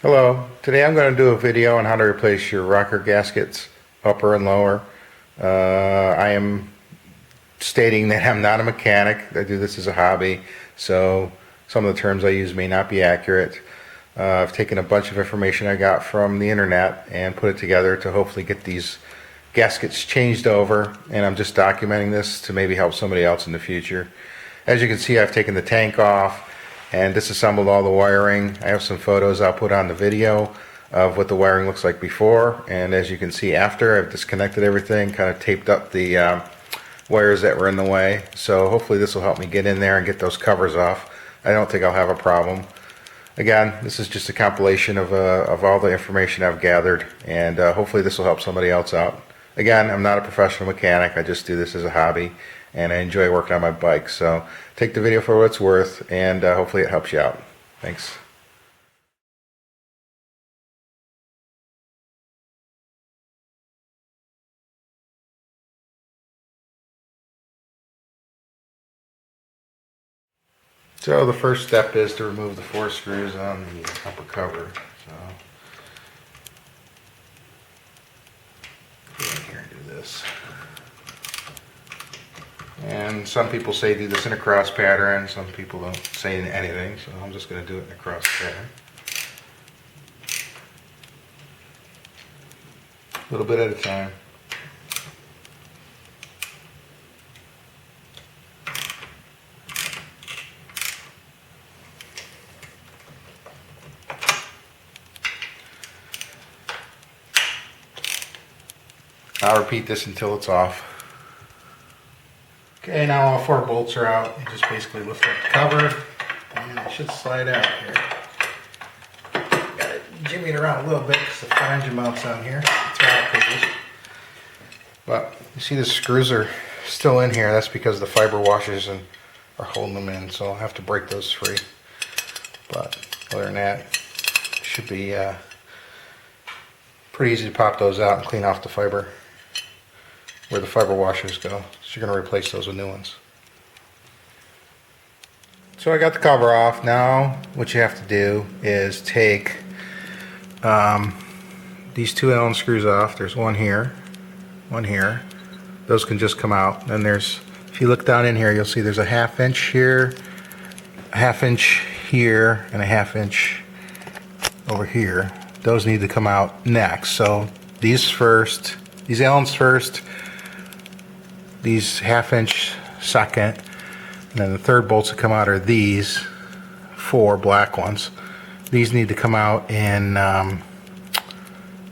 Hello, today I'm going to do a video on how to replace your rocker gaskets, upper and lower. I am stating that I'm not a mechanic. I do this as a hobby, so some of the terms I use may not be accurate. I've taken a bunch of information I got from the internet and put it together to hopefully get these gaskets changed over, and I'm just documenting this to maybe help somebody else in the future. As you can see, I've taken the tank off and disassembled all the wiring. I have some photos I'll put on the video of what the wiring looks like before, and as you can see after, I've disconnected everything, kind of taped up the wires that were in the way. So hopefully this will help me get in there and get those covers off. I don't think I'll have a problem. Again, this is just a compilation of all the information I've gathered, and hopefully this will help somebody else out. Again, I'm not a professional mechanic. I just do this as a hobby, and I enjoy working on my bike. So take the video for what it's worth, and hopefully it helps you out. Thanks. So the first step is to remove the 4 screws on the upper cover. So go in here and do this. And some people say do this in a cross pattern, some people don't say anything, so I'm just going to do it in a cross pattern. A little bit at a time. I'll repeat this until it's off. Okay, now all 4 bolts are out. You just basically lift up the cover, and it should slide out here. Gotta jimmy it around a little bit because the flange mounts on here. But you see the screws are still in here. That's because the fiber washers are holding them in, so I'll have to break those free. But other than that, it should be pretty easy to pop those out and clean off the fiber where the fiber washers go. So you're going to replace those with new ones. So I got the cover off. Now what you have to do is take these 2 Allen screws off. There's one here, one here. Those can just come out. Then there's, if you look down in here, you'll see there's a 1/2 inch here, a 1/2 inch here, and a 1/2 inch over here. Those need to come out next. So these first, these Allens first, these 1/2 inch second, and then the third bolts that come out are these 4 black ones. These need to come out in,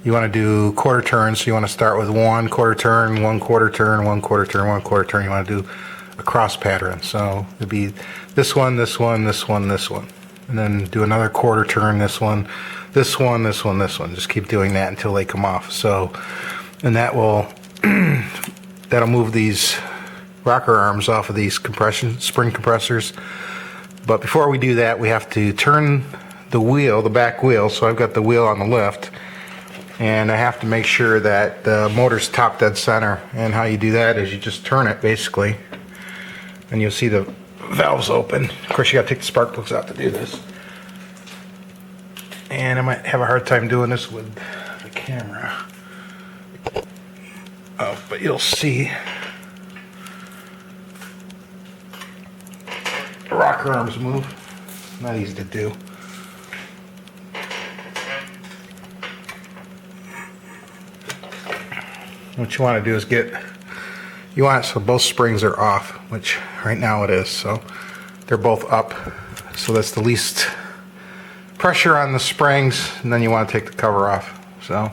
you want to do quarter turns, so you want to start with 1 quarter turn, 1 quarter turn, 1 quarter turn, 1 quarter turn. You want to do a cross pattern. So it'd be this one, this one, this one, this one. And then do another quarter turn, this one, this one, this one, this one. Just keep doing that until they come off. So, and that will that'll move these rocker arms off of these spring compressors. But before we do that, we have to turn the wheel, the back wheel. So I've got the wheel on the lift, and I have to make sure that the motor's top dead center. And how you do that is you just turn it basically, and you'll see the valves open. Of course, you got to take the spark plugs out to do this. And I might have a hard time doing this with the camera. Oh, but you'll see the rocker arms move. Not easy to do. What you want to do is you want it so both springs are off, which right now it is. So they're both up. So that's the least pressure on the springs, and then you want to take the cover off. So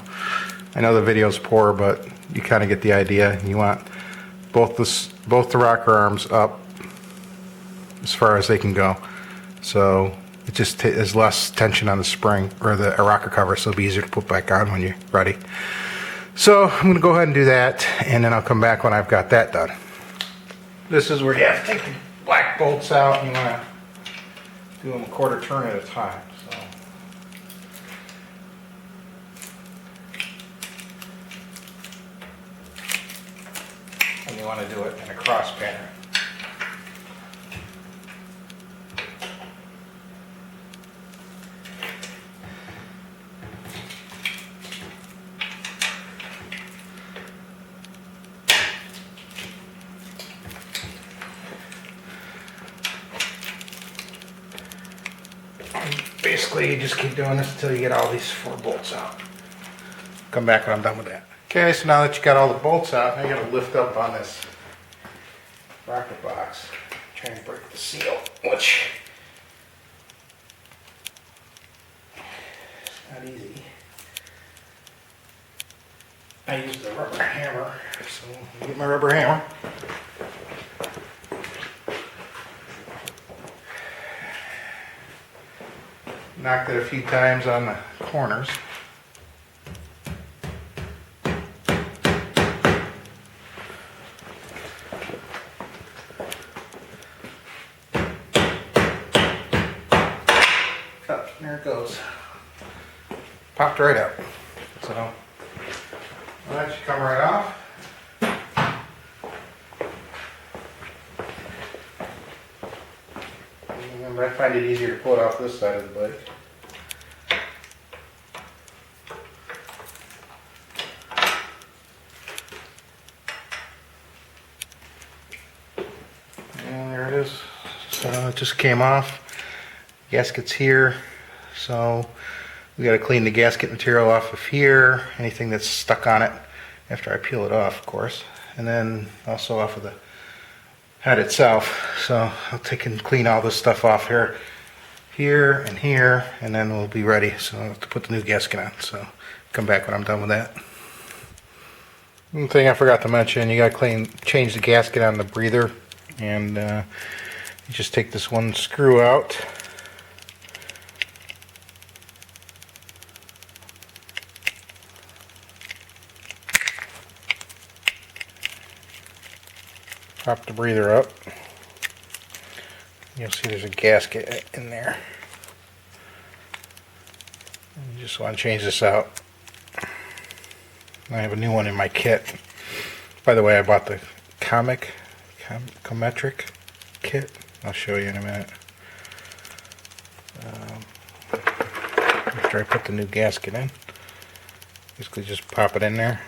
I know the video's poor, but you kind of get the idea. You want both the rocker arms up as far as they can go. So it just is less tension on the spring or the rocker cover, so it'll be easier to put back on when you're ready. So I'm going to go ahead and do that, and then I'll come back when I've got that done. This is where you have to take the black bolts out, and you want to do them a quarter turn at a time. So. And you want to do it in a cross pattern. basically you just keep doing this until you get all these 4 bolts out. Come back when I'm done with that. Okay, so now that you got all the bolts out, now you gotta lift up on this rocker box. Try and break the seal, which is not easy. I use the rubber hammer, so I'll get my rubber hammer. Knocked it a few times on the corners. Oh, there it goes. Popped right up. So that should come right off. And I find it easier to pull it off this side of the bike. And there it is. So it just came off. Gasket's here. So we got to clean the gasket material off of here. Anything that's stuck on it after I peel it off, of course. And then also off of the head itself. So I'll take and clean all this stuff off here, and here, and then we'll be ready. So I'll have to put the new gasket on. So come back when I'm done with that. One thing I forgot to mention, you got to change the gasket on the breather, and you just take this one screw out. Pop the breather up. You'll see there's a gasket in there. You just want to change this out. I have a new one in my kit. By the way, I bought the Cometic kit. I'll show you in a minute. After I put the new gasket in, basically just pop it in there,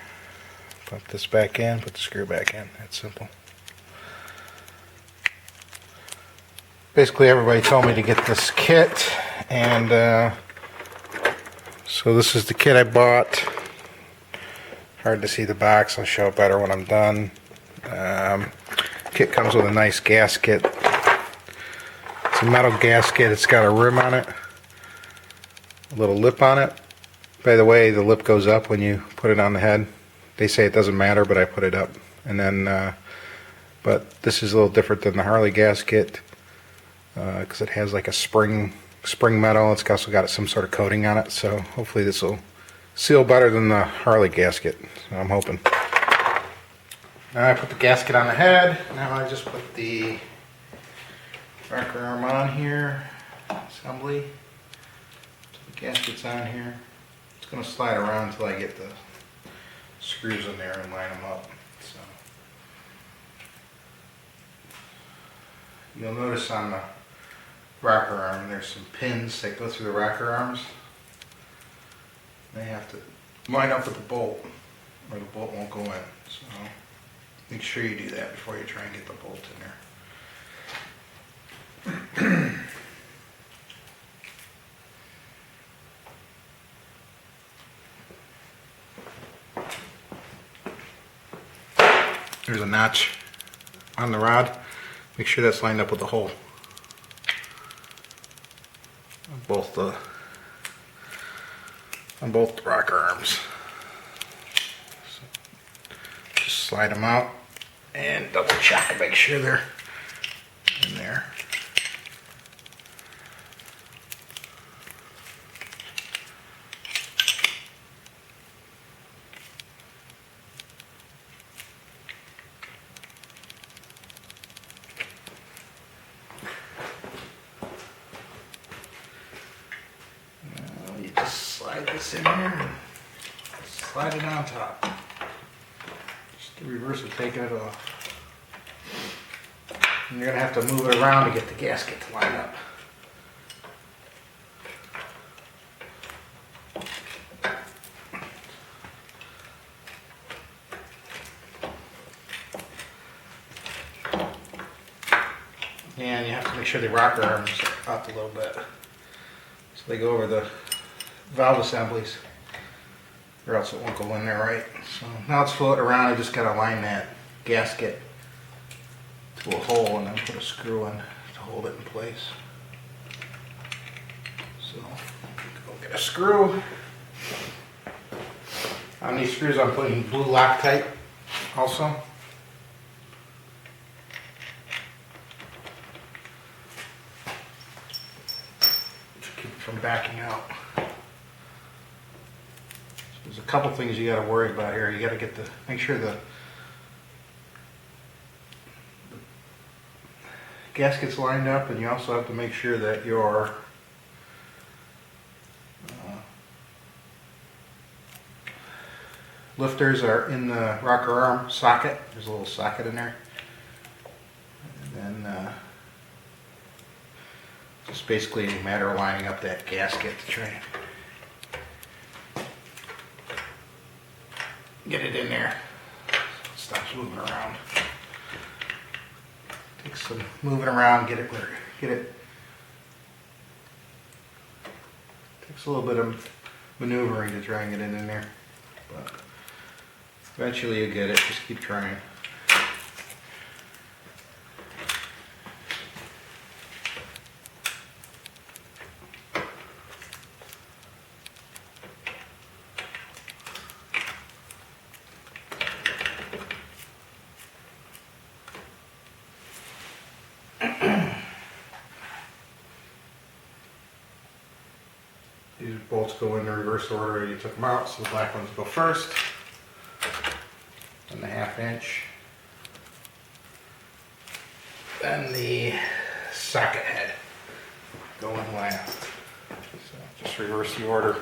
put this back in, put the screw back in. That's simple. Basically everybody told me to get this kit, and so this is the kit I bought. Hard to see the box, I'll show it better when I'm done. Kit comes with a nice gasket. It's a metal gasket, it's got a rim on it, a little lip on it. By the way, the lip goes up when you put it on the head. They say it doesn't matter, but I put it up. And then, but this is a little different than the Harley gasket, because it has like a spring metal. It's also got some sort of coating on it, so hopefully this will seal better than the Harley gasket. So I'm hoping. Now I put the gasket on the head. Now I just put the rocker arm on here, assembly. So the gasket's on here. It's going to slide around until I get the screws in there and line them up. So you'll notice on the rocker arm there's some pins that go through the rocker arms. They have to line up with the bolt or the bolt won't go in. So make sure you do that before you try and get the bolt in there. There's a notch on the rod. Make sure that's lined up with the hole. On both the rocker arms. So just slide them out and double check to make sure they're in there. Slide this in here and slide it on top. Just the reverse of taking it off. And you're going to have to move it around to get the gasket to line up. And you have to make sure the rocker arms up a little bit. So they go over the valve assemblies, or else it won't go in there right. So now it's floating around. I just got to line that gasket to a hole and then put a screw in to hold it in place. So go get a screw. On these screws I'm putting blue Loctite also. To keep it from backing out. There's a couple things you got to worry about here. You got to get make sure the gasket's lined up, and you also have to make sure that your lifters are in the rocker arm socket. There's a little socket in there. And then just basically a matter of lining up that gasket to try and get it in there so it stops moving around. Takes some moving around, get it takes a little bit of maneuvering to try and get it in there, but eventually you get it. Just keep trying. These bolts go in the reverse order you took them out, so the black ones go first, then the 1/2 inch, then the socket head go in last. So just reverse the order.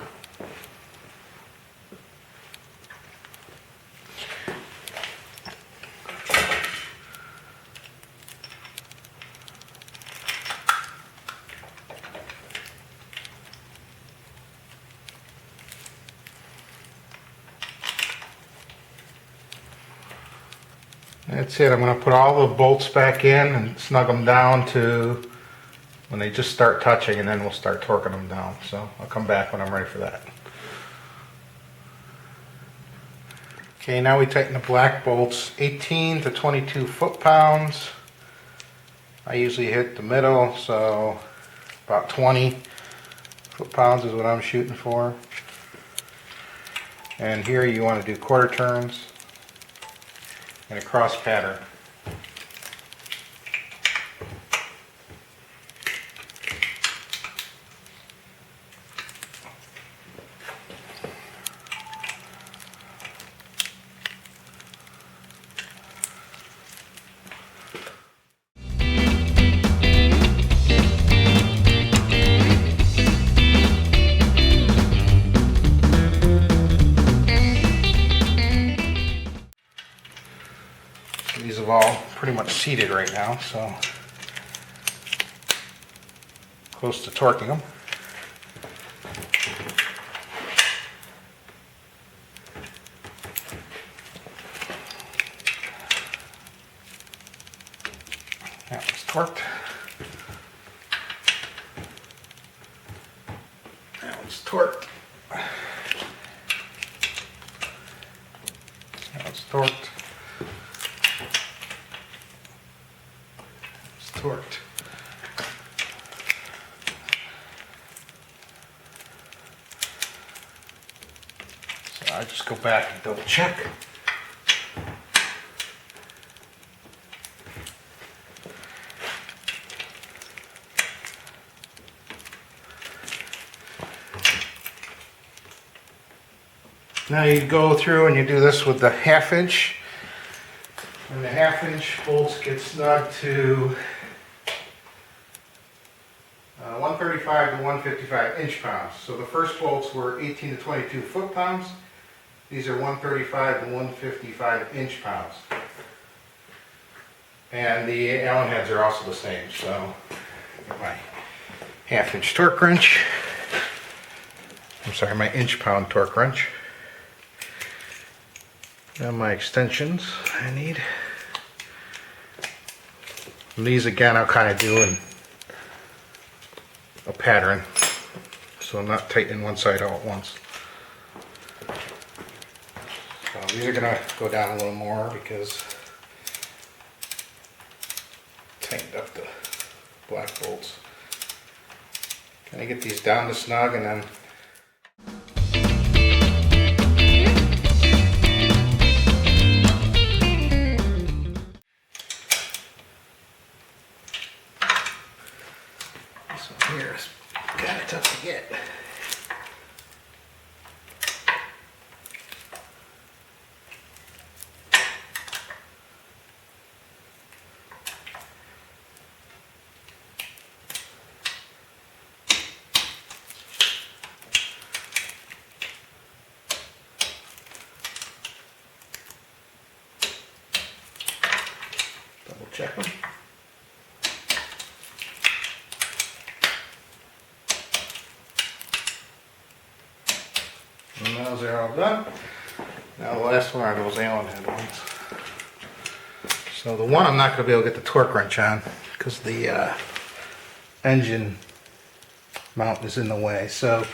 That's it. I'm going to put all the bolts back in and snug them down to when they just start touching, and then we'll start torquing them down. So I'll come back when I'm ready for that. Okay, now we tighten the black bolts 18 to 22 foot-pounds. I usually hit the middle, so about 20 foot-pounds is what I'm shooting for. And here you want to do quarter turns and a cross pattern. These have all pretty much seated right now, so close to torquing them. That one's torqued. That one's torqued. That one's torqued. Torqued. So I just go back and double check. Now you go through and you do this with the 1/2 inch, and the 1/2 inch bolts get snug to 135 to 155 inch-pounds. So the first bolts were 18 to 22 foot-pounds. These are 135 to 155 inch-pounds. And the Allen heads are also the same. So got my 1/2 inch torque wrench. I'm sorry, my inch-pound torque wrench. And my extensions I need. And these again I'll kind of do in a pattern. so I'm not tightening one side all at once. So these are gonna go down a little more because I tightened up the black bolts. Gonna get these down to snug and then this one here is kind of tough to get. Double check them. And those are all done. Now the last one are those Allen head ones. So the one I'm not going to be able to get the torque wrench on because the engine mount is in the way. So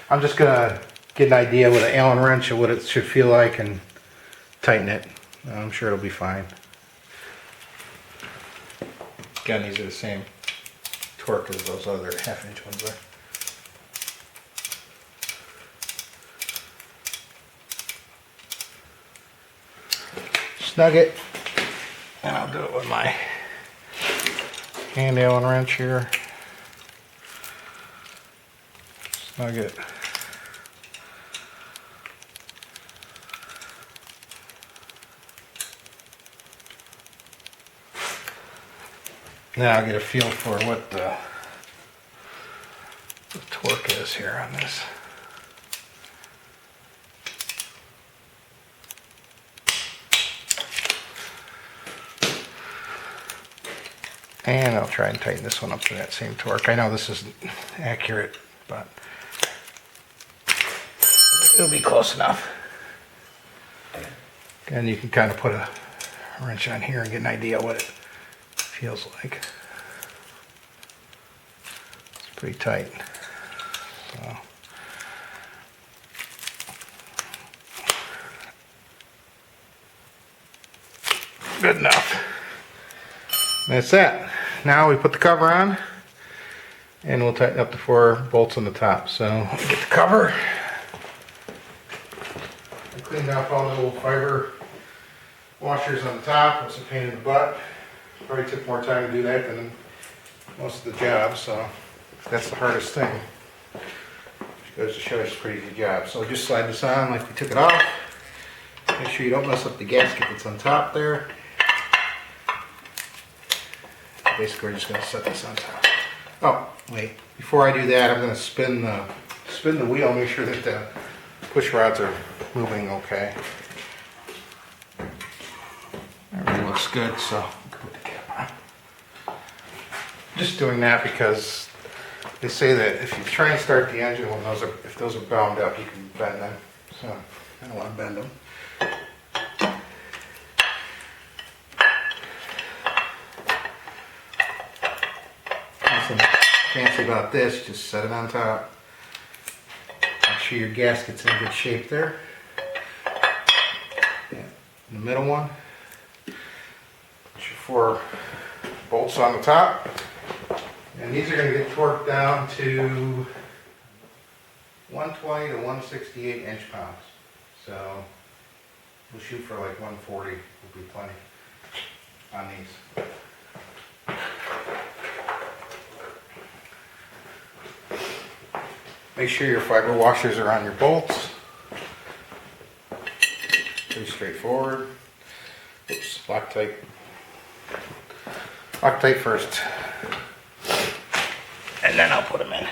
I'm just going to get an idea with an Allen wrench of what it should feel like and tighten it. I'm sure it'll be fine. Again, these are the same torque as those other half-inch ones are. Snug it, and I'll do it with my hand Allen wrench here. Snug it. Now I'll get a feel for what the torque is here on this. And I'll try and tighten this one up to that same torque. I know this isn't accurate, but it'll be close enough. And you can kind of put a wrench on here and get an idea what it feels like. It's pretty tight. So. Good enough. That's that. Now we put the cover on and we'll tighten up the 4 bolts on the top. So get the cover. I cleaned out all the little fiber washers on the top. It's a pain in the butt. Probably took more time to do that than most of the job, so that's the hardest thing. Which goes to show you it's a pretty easy job. So just slide this on like we took it off. Make sure you don't mess up the gasket that's on top there. Basically, we're just going to set this on top. Oh, wait. Before I do that, I'm going to spin the wheel, make sure that the push rods are moving okay. Everything looks good, so put the cap on. Just doing that because they say that if you try and start the engine when if those are bound up, you can bend them. So I don't want to bend them. Nothing fancy about this, just set it on top. Make sure your gasket's in good shape there. Yeah. The middle one. Put your 4 bolts on the top. And these are going to get torqued down to 120 to 168 inch-pounds. So we'll shoot for like 140, will be plenty on these. Make sure your fiber washers are on your bolts. Pretty straightforward. Oops, Loctite. Loctite first. And then I'll put them in.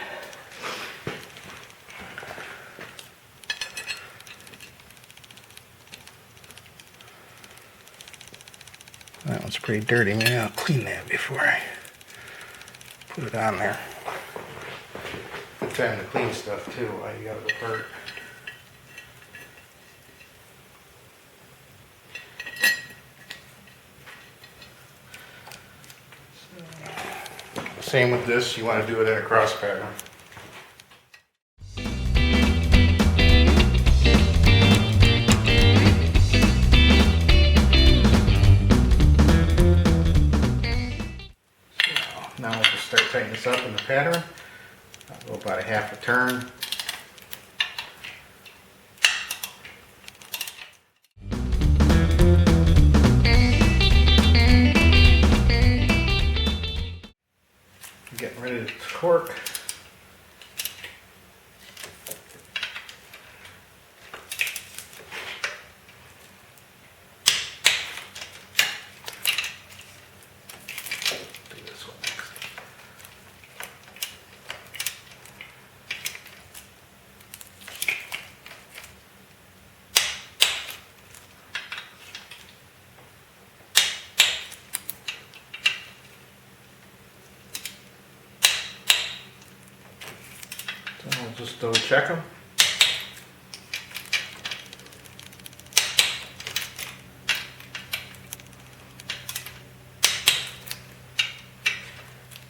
That one's pretty dirty. Maybe I'll clean that before I put it on there. Good time to clean stuff too while you got it apart. Same with this, you want to do it in a cross pattern. tighten this up in the pattern. I'll go about a half a turn. Getting ready to torque. Do this one next. So I'll just double check them.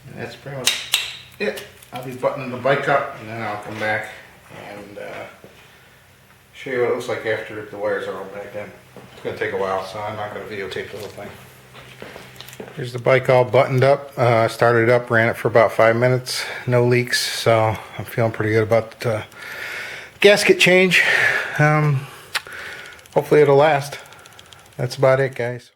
And that's pretty much it. I'll be buttoning the bike up and then I'll come back and show you what it looks like after the wires are all back in. It's going to take a while, so I'm not going to videotape the whole thing. Here's the bike all buttoned up. Started it up, ran it for about 5 minutes, no leaks, so I'm feeling pretty good about the gasket change. Hopefully it'll last. That's about it, guys.